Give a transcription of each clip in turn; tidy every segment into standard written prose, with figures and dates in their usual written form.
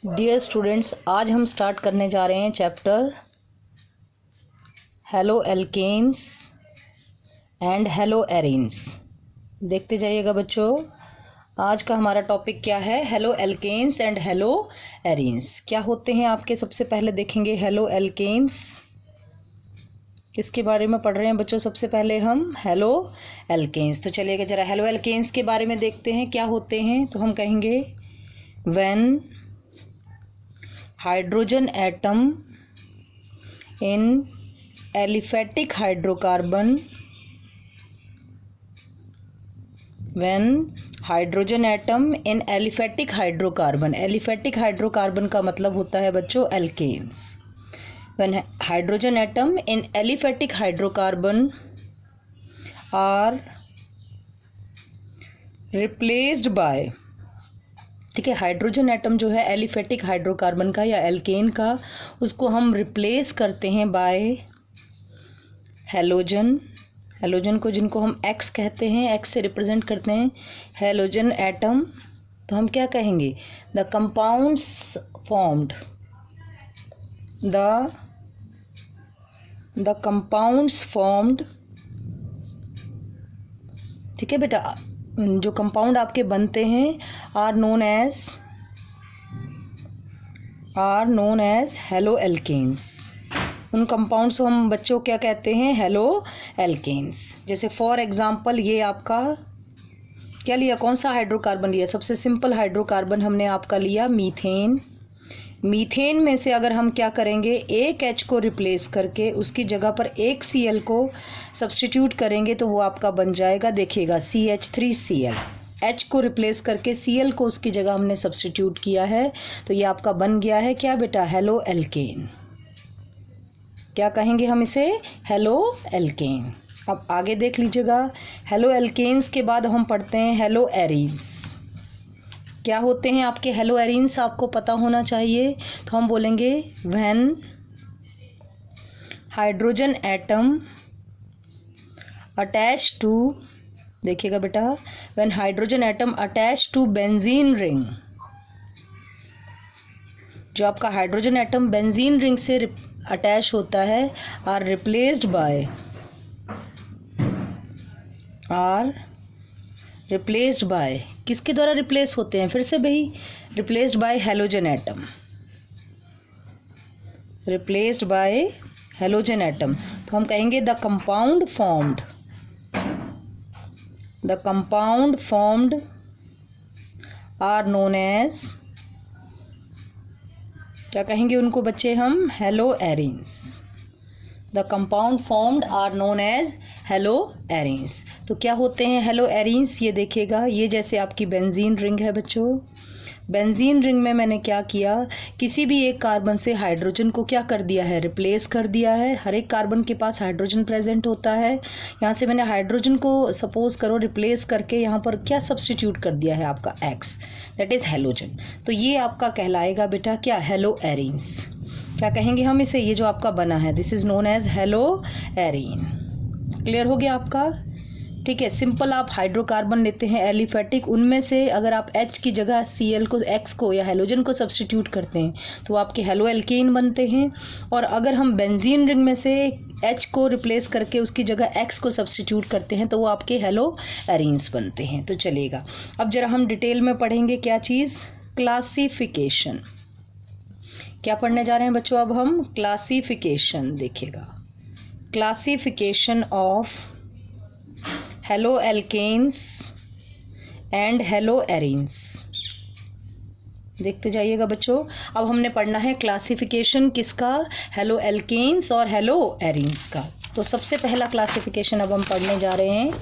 Dear students, आज हम start करने जा रहे हैं chapter haloalkanes and haloarenes. देखते जाइएगा बच्चों, आज का हमारा टॉपिक क्या है। Haloalkanes and haloarenes क्या होते हैं आपके। सबसे पहले देखेंगे हेलो एल्केन्स, किसके बारे में पढ़ रहे हैं बच्चों। सबसे पहले हम हेलो एल्केन्स, तो चलिएगा जरा हेलो एल्केन्स के बारे में देखते हैं क्या होते हैं। तो हम कहेंगे when hydrogen atom in aliphatic hydrocarbon, when hydrogen atom in aliphatic hydrocarbon. Aliphatic hydrocarbon का मतलब होता है बच्चों alkanes. When hydrogen atom in aliphatic hydrocarbon are replaced by, ठीक है, हाइड्रोजन एटम जो है एलिफेटिक हाइड्रोकार्बन का या एल्केन का, उसको हम रिप्लेस करते हैं बाय हेलोजन। हेलोजन को, जिनको हम एक्स कहते हैं, एक्स से रिप्रेजेंट करते हैं हेलोजन एटम, तो हम क्या कहेंगे, the compounds formed, the compounds formed, ठीक है बेटा, जो कंपाउंड आपके बनते हैं are known as haloalkanes. उन कंपाउंड्स को हम बच्चों क्या कहते हैं, हेलो एल्केन्स। जैसे फॉर एग्जांपल ये आपका क्या लिया, कौन सा हाइड्रोकार्बन लिया, सबसे सिंपल हाइड्रोकार्बन हमने आपका लिया मीथेन। मीथेन में से अगर हम क्या करेंगे, एक H को रिप्लेस करके उसकी जगह पर एक Cl को सब्सटीट्यूट करेंगे तो वो आपका बन जाएगा, देखिएगा CH3Cl। H को रिप्लेस करके Cl को उसकी जगह हमने सब्सटीट्यूट किया है, तो ये आपका बन गया है क्या बेटा, हेलो एल्केन। क्या कहेंगे हम इसे, हेलो एल्केन। अब आगे देख लीजिएगा, हेलो एल्केन्स के बाद हम पढ़ते हैं हेलो एरीन्स। क्या होते हैं आपके हेलो एरीन्स, आपको पता होना चाहिए। तो हम बोलेंगे when hydrogen atom attach to, देखिएगा बेटा, when hydrogen atom attach to benzene ring, जो आपका हाइड्रोजन एटम बेंजीन रिंग से अटैच होता है, आर रिप्लेस्ड बाय, किसके द्वारा रिप्लेस होते हैं, फिर से भाई, replaced by halogen atom, replaced by halogen atom. तो हम कहेंगे the compound formed are known as, क्या कहेंगे उनको बच्चे हम, haloarenes. The compound formed are known as haloarenes. तो क्या होते हैं हेलो एरीन्स, ये देखिएगा, ये जैसे आपकी बेंजीन रिंग है बच्चों। बेंजीन रिंग में मैंने क्या किया, किसी भी एक कार्बन से हाइड्रोजन को क्या कर दिया है, रिप्लेस कर दिया है। हर एक कार्बन के पास हाइड्रोजन प्रेजेंट होता है, यहाँ से मैंने हाइड्रोजन को सपोज करो रिप्लेस करके यहाँ पर क्या सब्सटीट्यूट कर दिया है आपका एक्स, दैट इज हेलोजन। तो ये आपका कहलाएगा बेटा क्या, हेलो एरीन्स। क्या कहेंगे हम इसे, ये जो आपका बना है, this is known as haloarene. Clear हो गया आपका, ठीक है। सिंपल आप हाइड्रोकार्बन लेते हैं एलिफेटिक, उनमें से अगर आप H की जगह Cl को, X को या हेलोजन को सब्सटीट्यूट करते हैं तो आपके हेलो एल्केन बनते हैं। और अगर हम बेंजीन रिंग में से H को रिप्लेस करके उसकी जगह X को सब्सटीट्यूट करते हैं तो वो आपके हेलो एरीन्स बनते हैं। तो चलेगा, अब जरा हम डिटेल में पढ़ेंगे क्या चीज़, क्लासिफिकेशन। क्या पढ़ने जा रहे हैं बच्चों, अब हम क्लासिफिकेशन, देखिएगा, classification of haloalkanes and haloarenes. देखते जाइएगा बच्चों, अब हमने पढ़ना है क्लासिफिकेशन किसका, हेलो एल्केन्स और हेलो एरीन्स का। तो सबसे पहला क्लासिफिकेशन अब हम पढ़ने जा रहे हैं।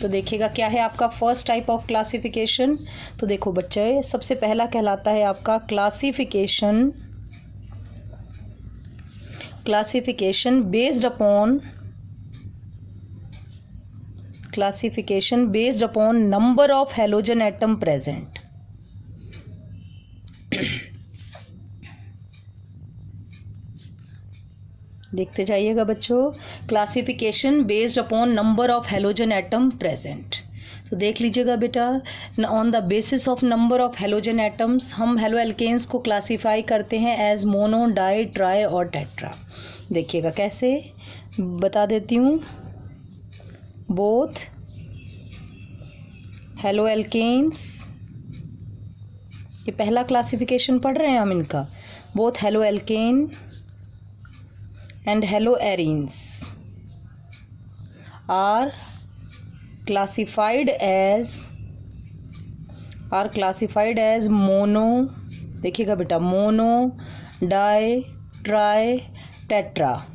तो देखिएगा क्या है आपका फर्स्ट टाइप ऑफ क्लासिफिकेशन। तो देखो बच्चे, सबसे पहला कहलाता है आपका classification based upon number of halogen atom present। देखते जाइएगा बच्चों, classification based upon number of halogen atom present. तो देख लीजिएगा बेटा, on the basis of number of halogen atoms हम हेलो एल्केन्स को क्लासीफाई करते हैं एज मोनो, डाई, ट्राई और टेट्रा। देखिएगा कैसे बता देती हूँ। बोथ हेलो एल्केन्स, ये पहला क्लासिफिकेशन पढ़ रहे हैं हम इनका। Both haloalkane and haloarenes are classified as mono, देखिएगा बेटा, mono, di, tri, tetra,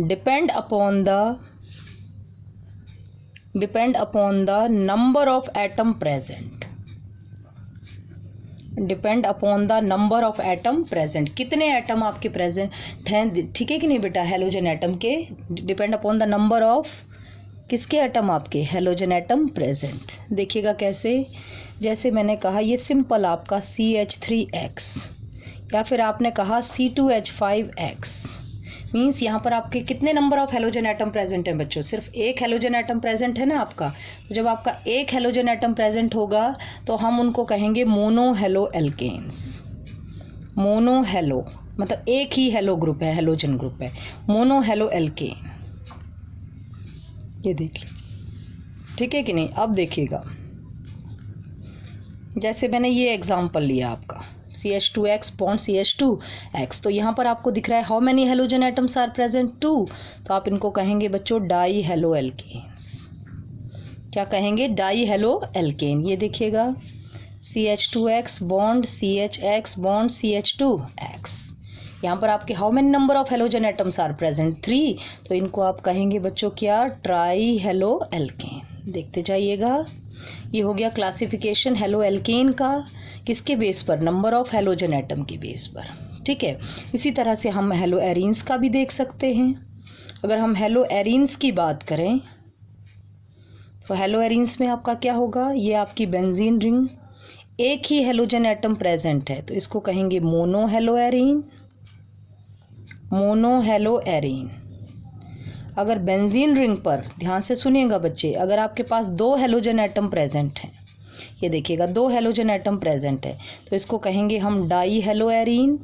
depend upon the number of atom present. Depend upon the number of atom present, कितने एटम आपके प्रेजेंट हैं, ठीक है कि नहीं बेटा, हेलोजन एटम के। Depend upon the number of किसके एटम, आपके हेलोजन एटम प्रेजेंट। देखिएगा कैसे, जैसे मैंने कहा ये सिंपल आपका CH3X या फिर आपने कहा C2H5X, मीन्स यहाँ पर आपके कितने number of halogen atom present हैं बच्चों, सिर्फ एक हेलोजन एटम प्रेजेंट है ना आपका। तो जब आपका एक हेलोजन एटम प्रेजेंट होगा तो हम उनको कहेंगे monohaloalkanes. Mono halo मतलब एक ही हेलो ग्रुप है, हेलोजन ग्रुप है, मोनो हेलो एल्केन। ये देख लीजिए, ठीक है कि नहीं। अब देखिएगा, जैसे मैंने ये एग्जांपल लिया आपका CH2X बॉन्ड CH2X, तो यहाँ पर आपको दिख रहा है how many halogen atoms are present 2, तो आप इनको कहेंगे बच्चों डाई हेलो एल्केन्स। क्या कहेंगे, डाई हेलो एल्केन। ये देखिएगा CH2X bond CHX bond CH2X, यहाँ पर आपके how many number of halogen atoms are present 3, तो इनको आप कहेंगे बच्चों क्या, ट्राई हेलो एल्केन। देखते जाइएगा, ये हो गया क्लासिफिकेशन हेलो एल्केन का, किसके बेस पर, नंबर ऑफ हेलोजन एटम के बेस पर, ठीक है। इसी तरह से हम हेलो एरीन्स का भी देख सकते हैं। अगर हम हेलो एरीन्स की बात करें तो हेलो एरीन्स में आपका क्या होगा, ये आपकी बेंजीन रिंग, एक ही हेलोजन एटम प्रेजेंट है, तो इसको कहेंगे mono hello arene. Mono hello arene. अगर बेंजीन रिंग पर, ध्यान से सुनिएगा बच्चे, अगर आपके पास 2 हेलोजन एटम प्रेजेंट हैं, ये देखिएगा 2 हेलोजन एटम प्रेजेंट है, तो इसको कहेंगे हम डाई हेलो एरीन।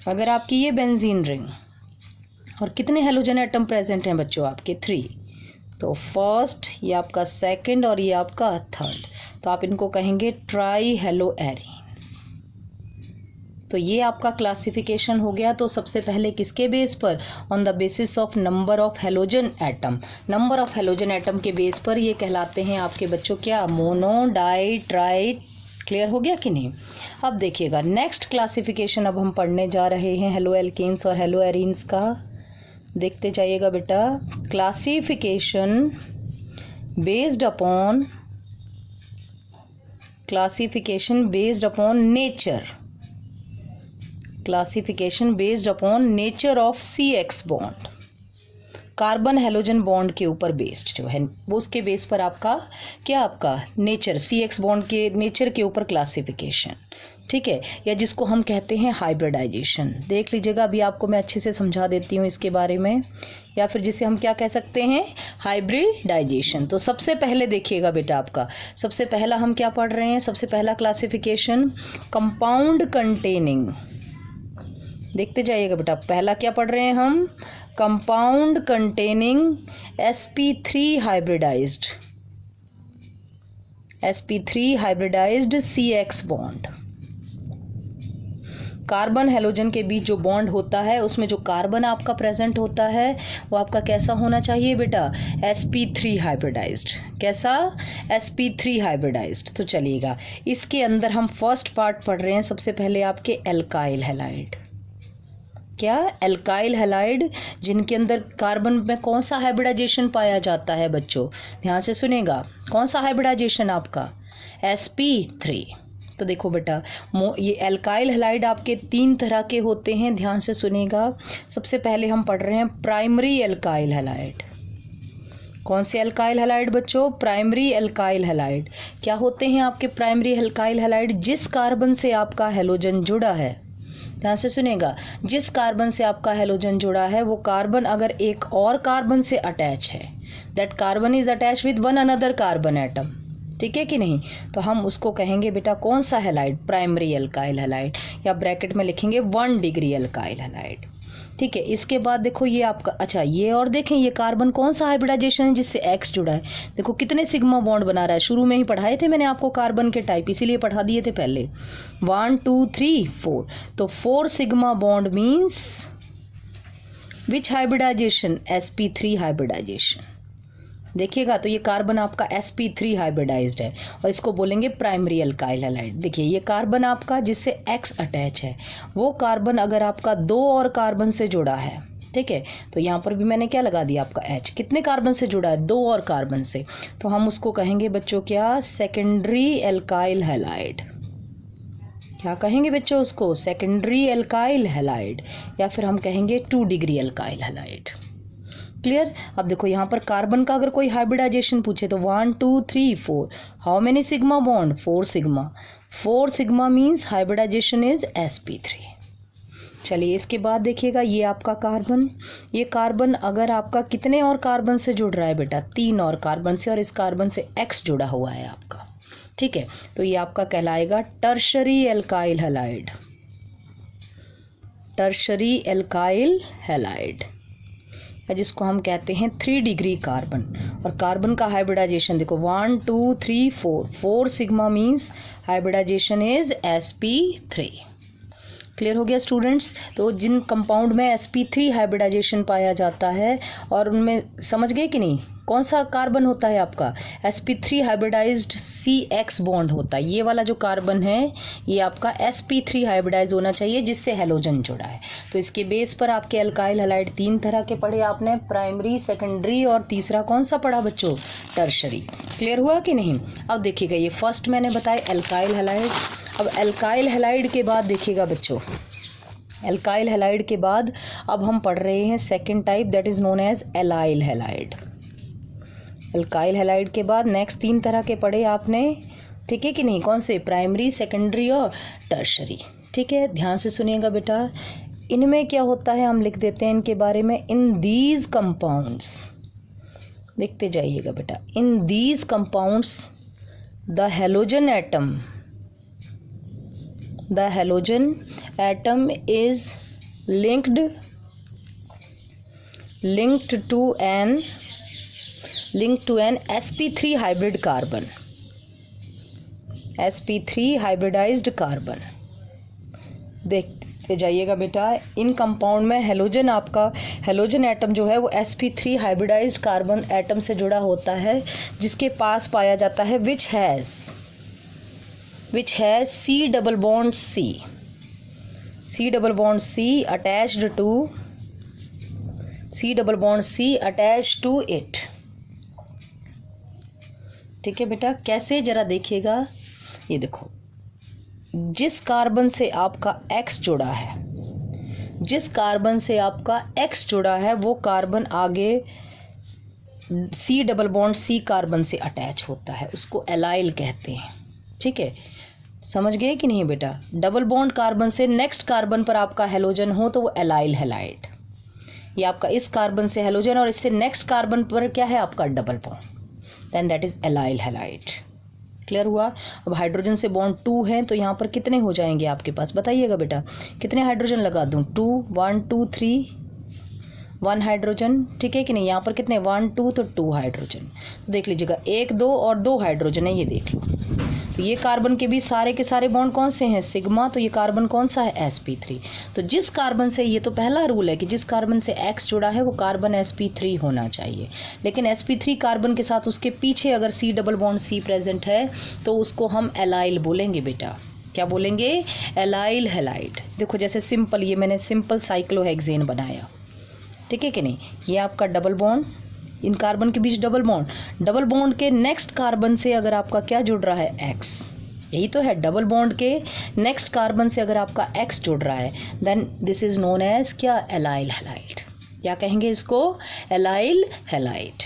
अगर आपकी ये बेंजीन रिंग और कितने हेलोजन एटम प्रेजेंट हैं बच्चों आपके 3, तो फर्स्ट, ये आपका सेकंड और ये आपका थर्ड, तो आप इनको कहेंगे ट्राई हेलो एरीन। तो ये आपका क्लासिफिकेशन हो गया। तो सबसे पहले किसके बेस पर, on the basis of number of halogen atom. Number of halogen atom के बेस पर ये कहलाते हैं आपके बच्चों क्या, मोनो, डाई, ट्राई। क्लियर हो गया कि नहीं। अब देखिएगा नेक्स्ट क्लासिफिकेशन अब हम पढ़ने जा रहे हैं हेलो एल्केन्स और हेलो एरीन्स का। देखते जाइएगा बेटा, classification based upon nature. Classification based upon nature of CX bond, carbon halogen bond के ऊपर बेस्ड जो है वो, उसके बेस पर आपका क्या, आपका नेचर, CX बॉन्ड के नेचर के ऊपर क्लासिफिकेशन, ठीक है, या जिसको हम कहते हैं हाइब्रिडाइजेशन। देख लीजिएगा, अभी आपको मैं अच्छे से समझा देती हूँ इसके बारे में, या फिर जिसे हम क्या कह सकते हैं, हाइब्रिडाइजेशन। तो सबसे पहले देखिएगा बेटा, आपका सबसे पहला हम क्या पढ़ रहे हैं, सबसे पहला क्लासिफिकेशन कंपाउंड कंटेनिंग। देखते जाइएगा बेटा, पहला क्या पढ़ रहे हैं हम, compound containing sp3 hybridized CX bond. Carbon halogen के बीच जो बॉन्ड होता है उसमें जो कार्बन आपका प्रेजेंट होता है वो आपका कैसा होना चाहिए बेटा, sp3 हाइब्रिडाइज्ड। कैसा, sp3 हाइब्रिडाइज्ड। तो चलिएगा, इसके अंदर हम फर्स्ट पार्ट पढ़ रहे हैं सबसे पहले आपके एल्काइल हैलाइड। क्या, एल्काइल हैलाइड, जिनके अंदर कार्बन में कौन सा हाइब्रिडाइजेशन पाया जाता है बच्चों, ध्यान से सुनेगा, कौन सा हाइब्रिडाइजेशन आपका, sp3। तो देखो बेटा, ये एल्काइल हैलाइड आपके 3 तरह के होते हैं, ध्यान से सुनेगा। सबसे पहले हम पढ़ रहे हैं प्राइमरी एल्काइल हैलाइड। कौन से एल्काइल हैलाइड बच्चों, प्राइमरी एल्काइल हैलाइड। क्या होते हैं आपके प्राइमरी एल्काइल हैलाइड, जिस कार्बन से आपका हेलोजन जुड़ा है ध्यान से सुनेगा, जिस कार्बन से आपका हेलोजन जुड़ा है वो कार्बन अगर एक और कार्बन से अटैच है, that carbon is attach with one another carbon atom, ठीक है कि नहीं, तो हम उसको कहेंगे बेटा कौन सा हैलाइड, प्राइमरी एल्काइल हैलाइड, या ब्रैकेट में लिखेंगे 1 डिग्री एल्काइल हैलाइड। ठीक है, इसके बाद देखो ये आपका, अच्छा ये और देखें ये कार्बन कौन सा हाइब्रिडाइजेशन है जिससे एक्स जुड़ा है, देखो कितने सिग्मा बॉन्ड बना रहा है, शुरू में ही पढ़ाए थे मैंने आपको कार्बन के टाइप, इसीलिए पढ़ा दिए थे पहले, 1 2 3 4, तो 4 sigma bond means which hybridization, sp3 hybridization. देखिएगा तो ये कार्बन आपका sp3 हाइब्रिडाइज्ड है और इसको बोलेंगे प्राइमरी एल्काइल हैलाइड। देखिए ये कार्बन आपका जिससे X अटैच है, वो कार्बन अगर आपका 2 और कार्बन से जुड़ा है, ठीक है, तो यहाँ पर भी मैंने क्या लगा दिया आपका H, कितने कार्बन से जुड़ा है, 2 और कार्बन से, तो हम उसको कहेंगे बच्चों क्या, सेकेंडरी एल्काइल हैलाइड। क्या कहेंगे बच्चों उसको, सेकेंडरी एल्काइल हैलाइड, या फिर हम कहेंगे 2 डिग्री एल्काइल हैलाइड। क्लियर। अब देखो यहाँ पर कार्बन का अगर कोई हाइब्रिडाइजेशन पूछे तो 1 2 3 4, how many sigma bond, 4 sigma, 4 sigma means hybridization is sp3। चलिए इसके बाद देखिएगा ये आपका कार्बन, ये कार्बन अगर आपका कितने और कार्बन से जुड़ रहा है बेटा, 3 और कार्बन से, और इस कार्बन से X जुड़ा हुआ है आपका, ठीक है, तो ये आपका कहलाएगा tertiary alkyl halide, tertiary alkyl halide, जिसको हम कहते हैं 3 डिग्री कार्बन। और कार्बन का हाइब्रिडाइजेशन देखो 1 2 3 4, 4 sigma means hybridization is sp3। Clear हो गया स्टूडेंट्स। तो जिन कंपाउंड में sp3 हाइब्रिडाइजेशन पाया जाता है, और उनमें समझ गए कि नहीं, कौन सा कार्बन होता है आपका, sp3 हाइब्रिडाइज्ड CX बॉन्ड होता है, ये वाला जो कार्बन है ये आपका sp3 हाइब्रिडाइज होना चाहिए जिससे हेलोजन जुड़ा है। तो इसके बेस पर आपके एल्काइल हैलाइड 3 तरह के पढ़े आपने, प्राइमरी, सेकेंडरी, और तीसरा कौन सा पढ़ा बच्चों, टर्शरी। क्लियर हुआ कि नहीं। अब देखिएगा ये फर्स्ट मैंने बताया एल्काइल हैलाइड। अब एल्काइल हैलाइड के बाद देखिएगा बच्चों, एल्काइल हैलाइड के बाद अब हम पढ़ रहे हैं second type, that is known as allyl halide. Alkyl halide के बाद नेक्स्ट 3 तरह के पढ़े आपने, ठीक है कि नहीं, कौन से, प्राइमरी, सेकेंडरी और टर्शरी। ठीक है, ध्यान से सुनिएगा बेटा, इनमें क्या होता है हम लिख देते हैं इनके बारे में, इन दीज कंपाउंड्स, देखते जाइएगा बेटा, in these compounds the halogen atom is linked to an sp3 hybrid carbon, sp3 hybridised carbon. देखते जाइएगा बेटा, इन कंपाउंड में हेलोजन, आपका हेलोजन एटम जो है वो sp3 हाइब्रिडाइज्ड कार्बन एटम से जुड़ा होता है, जिसके पास पाया जाता है which has C double bond attached to it। ठीक है बेटा, कैसे जरा देखिएगा, ये देखो, जिस कार्बन से आपका X जुड़ा है, वो कार्बन आगे C double bond C carbon से अटैच होता है, उसको एलाइल कहते हैं। ठीक है, समझ गए कि नहीं बेटा, डबल बॉन्ड कार्बन से नेक्स्ट कार्बन पर आपका हेलोजन हो तो वो एलाइल हैलाइड, ये आपका इस कार्बन से हेलोजन और इससे नेक्स्ट कार्बन पर क्या है आपका double bond, then that is allyl halide. Clear हुआ। अब हाइड्रोजन से बॉन्ड 2 है तो यहाँ पर कितने हो जाएंगे आपके पास, बताइएगा बेटा, कितने हाइड्रोजन लगा दूँ, 2 1 2 3, 1 हाइड्रोजन, ठीक है कि नहीं, यहाँ पर कितने 1 2 तो 2 हाइड्रोजन, देख लीजिएगा 1 2 और 2 हाइड्रोजन है, ये देख लो। तो ये कार्बन के बीच सारे के सारे बॉन्ड कौन से हैं, सिग्मा, तो ये कार्बन कौन सा है, sp3। तो जिस कार्बन से, ये तो पहला रूल है कि जिस कार्बन से X जुड़ा है वो कार्बन sp3 होना चाहिए, लेकिन sp3 कार्बन के साथ उसके पीछे अगर C double bond C present है तो उसको हम एलाइल बोलेंगे बेटा, क्या बोलेंगे, एलाइल हैलाइड। देखो जैसे सिंपल, ये मैंने सिंपल साइक्लोहेक्सेन बनाया, ठीक है कि नहीं, ये आपका डबल बॉन्ड, इन कार्बन के बीच डबल बॉन्ड के नेक्स्ट कार्बन से अगर आपका क्या जुड़ रहा है, X, यही तो है, डबल बॉन्ड के नेक्स्ट कार्बन से अगर आपका X जुड़ रहा है, then this is known as क्या, एलाइल हैलाइड। क्या कहेंगे इसको, एलाइल हैलाइड।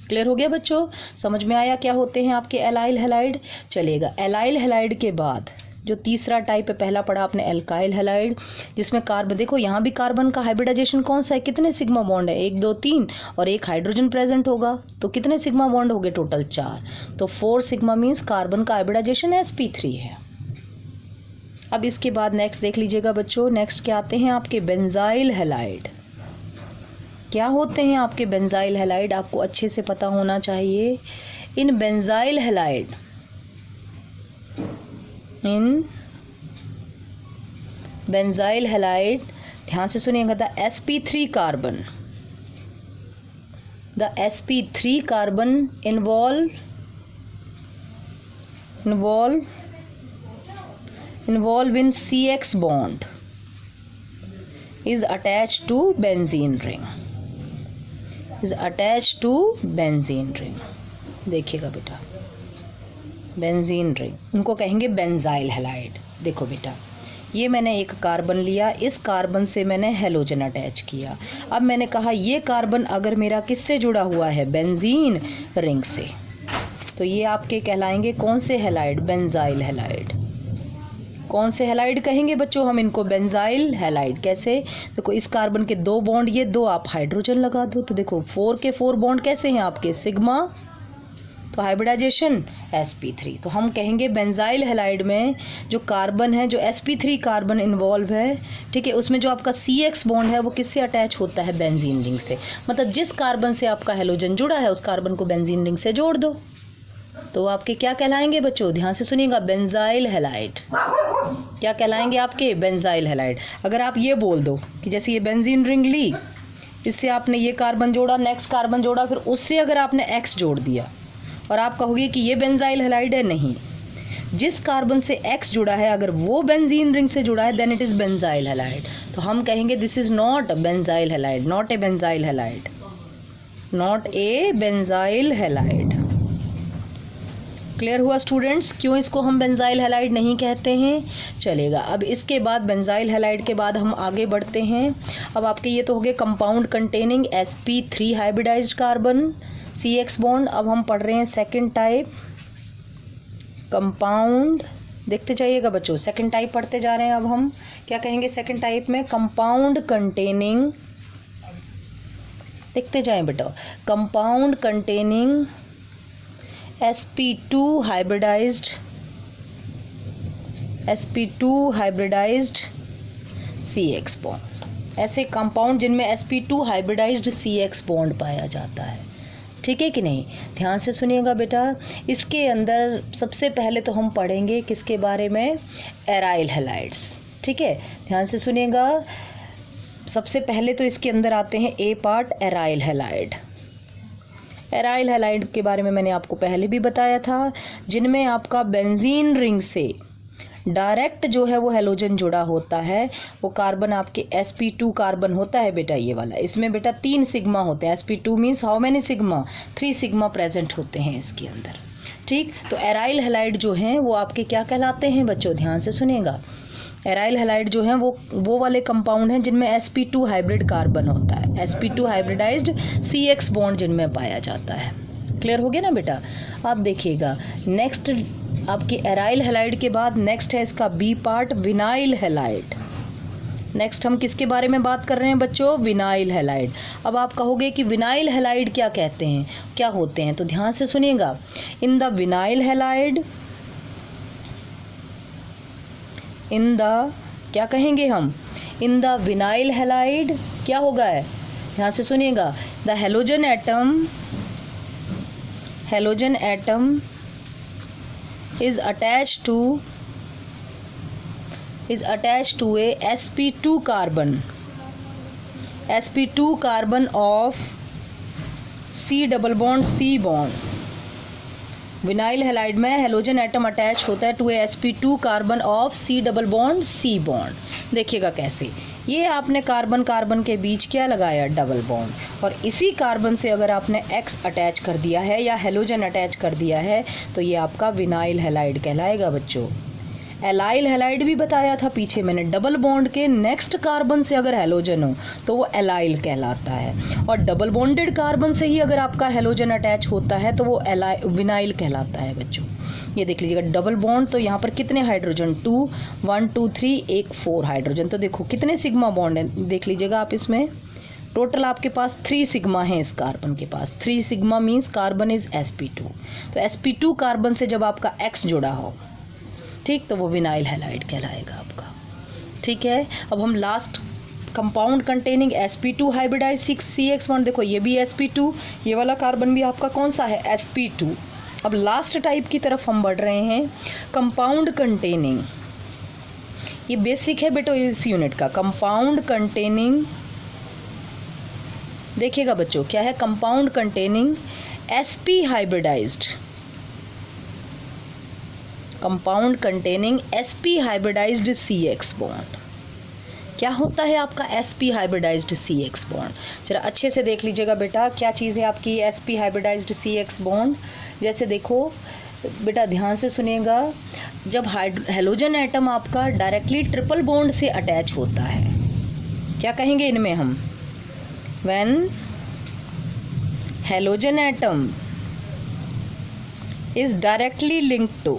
क्लियर हो गया बच्चों, समझ में आया क्या होते हैं आपके एलाइल हैलाइड। चलेगा, एलाइल हैलाइड के बाद जो तीसरा टाइप है, पहला पढ़ा आपने एल्काइल हैलाइड, जिसमें कार्बन, देखो यहाँ भी कार्बन का हाइब्रिडाइजेशन कौन सा है, कितने सिग्मा बॉन्ड है, 1 2 3 और एक हाइड्रोजन प्रेजेंट होगा, तो कितने सिग्मा बॉन्ड हो गए टोटल 4, तो 4 सिग्मा मीन्स कार्बन का हाइब्रिडाइजेशन sp3 है। अब इसके बाद नेक्स्ट देख लीजिएगा बच्चों, नेक्स्ट क्या आते हैं आपके बेंजाइल हैलाइड। क्या होते हैं आपके बेंजाइल हैलाइड, आपको अच्छे से पता होना चाहिए। इन बेंजाइल हैलाइड, इन बेंजाइल हैलाइड, ध्यान से सुनिएगा, the sp3 carbon, the sp3 carbon involve in CX bond is attached to benzene ring, is attached to benzene ring। देखिएगा बेटा, बेंजीन रिंग, उनको कहेंगे बेंजाइल हैलाइड। देखो बेटा, ये मैंने एक कार्बन लिया, इस कार्बन से मैंने हेलोजन अटैच किया। अब मैंने कहा ये कार्बन अगर मेरा किससे जुड़ा हुआ है, बेंजीन रिंग से, तो ये आपके कहलाएंगे कौन से हैलाइड, बेंजाइल हैलाइड। कौन से हैलाइड कहेंगे बच्चों हम इनको, बेंजाइल हैलाइड। कैसे, देखो इस कार्बन के 2 बॉन्ड, ये 2 आप हाइड्रोजन लगा दो, तो देखो 4 के 4 बॉन्ड कैसे हैं आपके, सिग्मा, तो हाइब्रिडाइजेशन sp3, तो हम कहेंगे बेंजाइल हैलाइड में जो कार्बन है, जो sp3 कार्बन इन्वॉल्व है, ठीक है, उसमें जो आपका CX बॉन्ड है वो किससे अटैच होता है, बेंजीन रिंग से। मतलब जिस कार्बन से आपका हेलोजन जुड़ा है उस कार्बन को बेंजीन रिंग से जोड़ दो, तो आपके क्या कहलाएंगे बच्चों, ध्यान से सुनिएगा, बेंजाइल हैलाइड। क्या कहलाएंगे आपके, बेंजाइल हैलाइड। अगर आप ये बोल दो कि जैसे ये बेंजीन रिंग ली, इससे आपने ये कार्बन जोड़ा, नेक्स्ट कार्बन जोड़ा, फिर उससे अगर आपने X जोड़ दिया और आप कहोगे कि ये बेंजाइल हैलाइड है, नहीं, जिस कार्बन से X जुड़ा है अगर वो बेंजीन रिंग से जुड़ा है then it is benzyl halide. तो हम कहेंगे this is not benzyl halide, not a benzyl halide, not a benzyl halide. Clear हुआ स्टूडेंट्स, क्यों इसको हम बेंजाइल हैलाइड नहीं कहते हैं। चलेगा, अब इसके बाद बेंजाइल हैलाइड के बाद हम आगे बढ़ते हैं। अब आपके ये तो हो गए compound containing sp3 hybridised carbon CX bond. अब हम पढ़ रहे हैं सेकंड टाइप, कंपाउंड, देखते जाइएगा बच्चों, सेकंड टाइप पढ़ते जा रहे हैं। अब हम क्या कहेंगे सेकंड टाइप में, कंपाउंड कंटेनिंग, देखते जाएं बेटा, compound containing sp2 hybridized CX bond. ऐसे कंपाउंड जिनमें sp2 हाइब्रिडाइज्ड CX बॉन्ड पाया जाता है, ठीक है कि नहीं। ध्यान से सुनिएगा बेटा, इसके अंदर सबसे पहले तो हम पढ़ेंगे किसके बारे में, एराइल हैलाइड्स, ठीक है। ध्यान से सुनिएगा, सबसे पहले तो इसके अंदर आते हैं A part, aryl halide. Aryl halide के बारे में मैंने आपको पहले भी बताया था, जिनमें आपका बेंजीन रिंग से डायरेक्ट जो है वो हेलोजन जुड़ा होता है। वो कार्बन आपके sp2 कार्बन होता है बेटा, ये वाला, इसमें बेटा 3 सिग्मा होते हैं। sp2 means how many sigma, 3 sigma present होते हैं इसके अंदर, ठीक। तो एराइल हैलाइड जो हैं वो आपके क्या कहलाते हैं बच्चों, ध्यान से सुनिएगा, एराइल हैलाइड जो हैं वो वाले कंपाउंड हैं जिनमें sp2 हाइब्रिड कार्बन होता है, sp2 हाइब्रिडाइज्ड CX बॉन्ड जिनमें पाया जाता है। क्लियर हो गया ना बेटा। आप देखिएगा नेक्स्ट आपके एराइल हैलाइड के बाद नेक्स्ट है इसका B part, vinyl halide. Next हम किसके बारे में बात कर रहे हैं बच्चों, विनाइल हैलाइड। अब आप कहोगे कि विनाइल हैलाइड क्या कहते हैं, क्या होते हैं, तो ध्यान से सुनिएगा, in the vinyl halide, in the क्या कहेंगे हम, इन द विनाइल हैलाइड क्या होगा है, ध्यान से सुनिएगा, the halogen atom is attached to a sp2 carbon of C double bond C bond. Vinyl halide में हेलोजन एटम अटैच होता है to a sp2 carbon of C double bond C bond. देखिएगा कैसे, ये आपने कार्बन कार्बन के बीच क्या लगाया, डबल बॉन्ड, और इसी कार्बन से अगर आपने X अटैच कर दिया है या हेलोजन अटैच कर दिया है तो ये आपका विनाइल हैलाइड कहलाएगा बच्चों। एलाइल हैलाइड भी बताया था पीछे मैंने, डबल बॉन्ड के नेक्स्ट कार्बन से अगर हैलोजन हो तो वो एलाइल कहलाता है, और डबल बॉन्डेड कार्बन से ही अगर आपका हैलोजन अटैच होता है तो वो विनाइल कहलाता है बच्चों। ये देख लीजिएगा डबल बॉन्ड, तो यहाँ पर कितने हाइड्रोजन 2 1 2 3 1 4 हाइड्रोजन, तो देखो कितने सिग्मा बॉन्ड है देख लीजिएगा आप, इसमें टोटल आपके पास 3 सिग्मा है इस कार्बन के पास। 3 sigma means carbon is sp2, तो sp2 कार्बन से जब आपका X जुड़ा हो, ठीक, तो वो विनाइल हैलाइड कहलाएगा आपका। ठीक है, अब हम last compound containing sp2 hybridize 6CX bond, देखो ये भी sp2, ये वाला कार्बन भी आपका कौन सा है sp2। अब लास्ट टाइप की तरफ हम बढ़ रहे हैं, कंपाउंड कंटेनिंग, ये बेसिक है बेटो इस यूनिट का, कंपाउंड कंटेनिंग, देखिएगा बच्चों क्या है, compound containing sp hybridized, compound containing sp hybridized CX bond. क्या होता है आपका sp हाइब्रिडाइज्ड CX बॉन्ड, जरा अच्छे से देख लीजिएगा बेटा, क्या चीज़ है आपकी sp हाइब्रिडाइज्ड CX बॉन्ड। जैसे देखो बेटा ध्यान से सुनिएगा, जब हैलोजन एटम आपका डायरेक्टली ट्रिपल बॉन्ड से अटैच होता है, क्या कहेंगे इनमें हम, when halogen atom is directly linked to,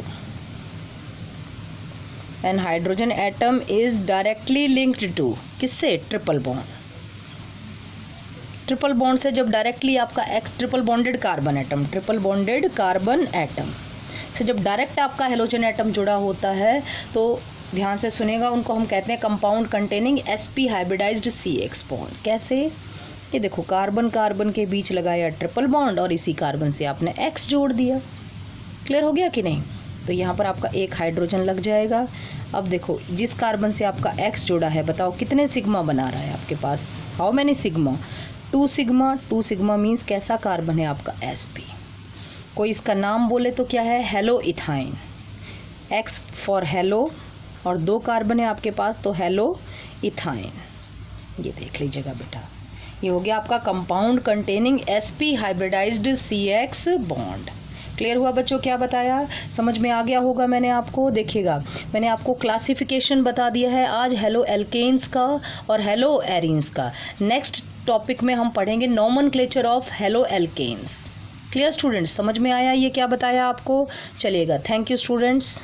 and hydrogen atom is directly linked to किससे, ट्रिपल बॉन्ड। ट्रिपल बॉन्ड से जब डायरेक्टली आपका triple bonded carbon atom, triple bonded carbon atom से जब डायरेक्ट आपका हैलोजन एटम जुड़ा होता है, तो ध्यान से सुनेगा, उनको हम कहते हैं compound containing sp hybridized CX bond. कैसे, ये देखो कार्बन कार्बन के बीच लगाया ट्रिपल बॉन्ड और इसी कार्बन से आपने X जोड़ दिया। क्लियर हो गया कि नहीं, तो यहाँ पर आपका एक हाइड्रोजन लग जाएगा। अब देखो जिस कार्बन से आपका X जोड़ा है, बताओ कितने सिग्मा बना रहा है आपके पास, how many sigma, 2 sigma. 2 sigma means कैसा कार्बन है आपका sp, कोई इसका नाम बोले तो क्या है, hello ethyne, X for hello, और 2 कार्बन है आपके पास तो हेलो इथाइन। ये देख लीजिएगा बेटा, ये हो गया आपका compound containing sp hybridized CX bond. Clear हुआ बच्चों, क्या बताया, समझ में आ गया होगा मैंने आपको। देखिएगा मैंने आपको क्लासिफिकेशन बता दिया है आज हेलो एल्केन्स का और हेलो एरीन्स का। नेक्स्ट टॉपिक में हम पढ़ेंगे nomenclature of haloalkanes. Clear students, समझ में आया ये क्या बताया आपको। चलिएगा, थैंक यू स्टूडेंट्स।